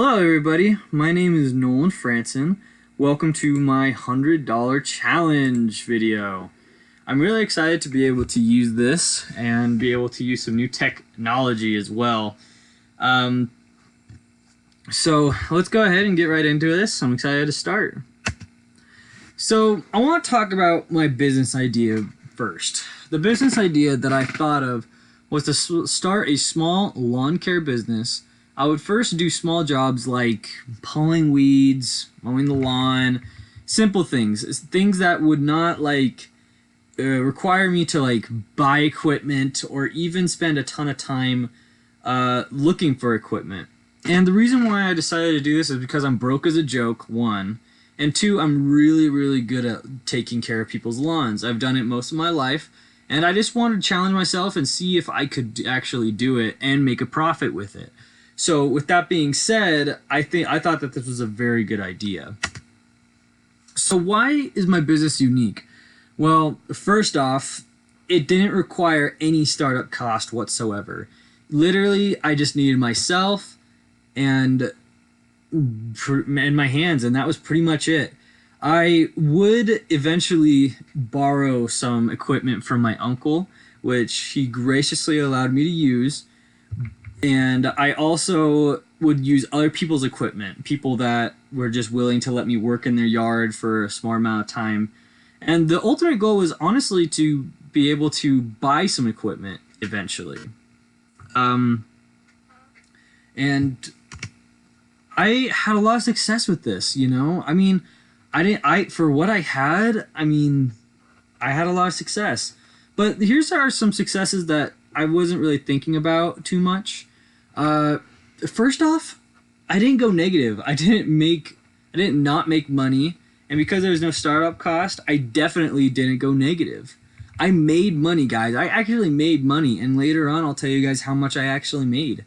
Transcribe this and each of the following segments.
Hello everybody, my name is Nolan Franson. Welcome to my $100 challenge video. I'm really excited to be able to use this and be able to use some new technology as well. So let's go ahead and get right into this. I'm excited to start. So I want to talk about my business idea first. The business idea that I thought of was to start a small lawn care business. I would first do small jobs like pulling weeds, mowing the lawn, simple things that would not require me to buy equipment or even spend a ton of time looking for equipment. And the reason why I decided to do this is because I'm broke as a joke, one, and two, I'm really good at taking care of people's lawns. I've done it most of my life, and I just wanted to challenge myself and see if I could actually do it and make a profit with it. So with that being said, I thought that this was a very good idea. So why is my business unique? Well, first off, it didn't require any startup cost whatsoever. Literally, I just needed myself and my hands, and that was pretty much it. I would eventually borrow some equipment from my uncle, which he graciously allowed me to use. And I also would use other people's equipment, people that were just willing to let me work in their yard for a small amount of time. And the ultimate goal was honestly to be able to buy some equipment eventually. And I had a lot of success with this, you know? I mean, for what I had, I had a lot of success. But here's some successes that I wasn't really thinking about too much. First off, I didn't go negative. I didn't not make money, and because there was no startup cost, I definitely didn't go negative. I made money, guys. I actually made money, and later on I'll tell you guys how much I actually made.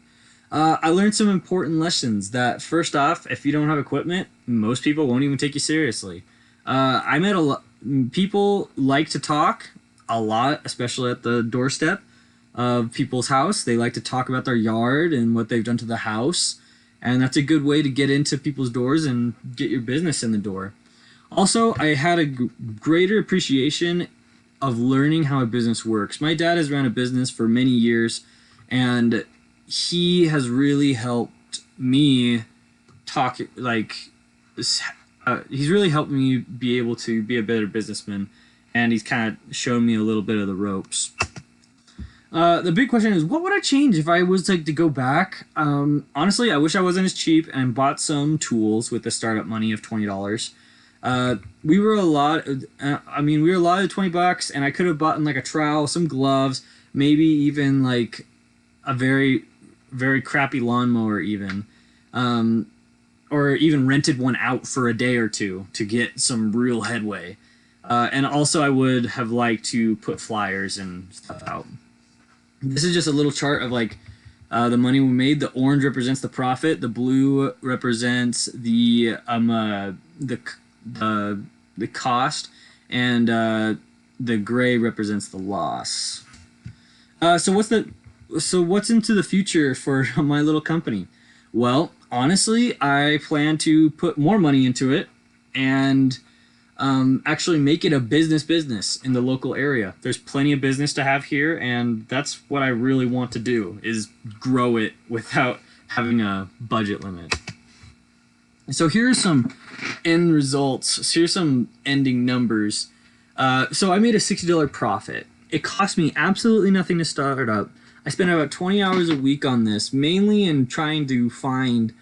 I learned some important lessons that, first off, if you don't have equipment, most people won't even take you seriously. I met people like to talk a lot, especially at the doorstep of people's house. They like to talk about their yard and what they've done to the house, and that's a good way to get into people's doors and get your business in the door. Also, I had a greater appreciation of learning how a business works. My dad has run a business for many years, and he has really helped me he's really helped me be able to be a better businessman, and he's kind of shown me a little bit of the ropes. The big question is, what would I change if I was to go back? Honestly, I wish I wasn't as cheap and bought some tools with the startup money of $20. We were allotted $20, and I could have bought a trowel, some gloves, maybe even a very, very crappy lawnmower even. Or even rented one out for a day or two to get some real headway. And also I would have liked to put flyers and stuff out. This is just a little chart of the money we made. The orange represents the profit. The blue represents the cost, and the gray represents the loss. So what's into the future for my little company? Well, honestly, I plan to put more money into it and actually make it a business in the local area. There's plenty of business to have here, and that's what I really want to do, is grow it without having a budget limit. So here's some end results. Here's some ending numbers. So I made a $60 profit. It cost me absolutely nothing to start up. I spent about 20 hours a week on this, mainly in trying to find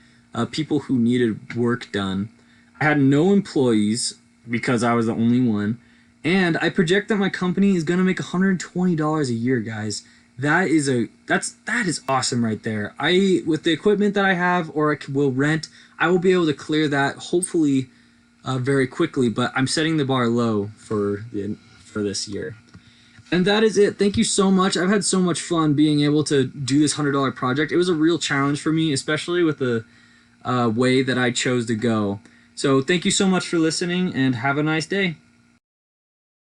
people who needed work done. I had no employees because I was the only one, and I project that my company is gonna make $120 a year, guys. That is awesome right there. With the equipment that I have or I will rent, I will be able to clear that hopefully very quickly. But I'm setting the bar low for this year. And that is it. Thank you so much. I've had so much fun being able to do this $100 project. It was a real challenge for me, especially with the way that I chose to go. So thank you so much for listening, and have a nice day.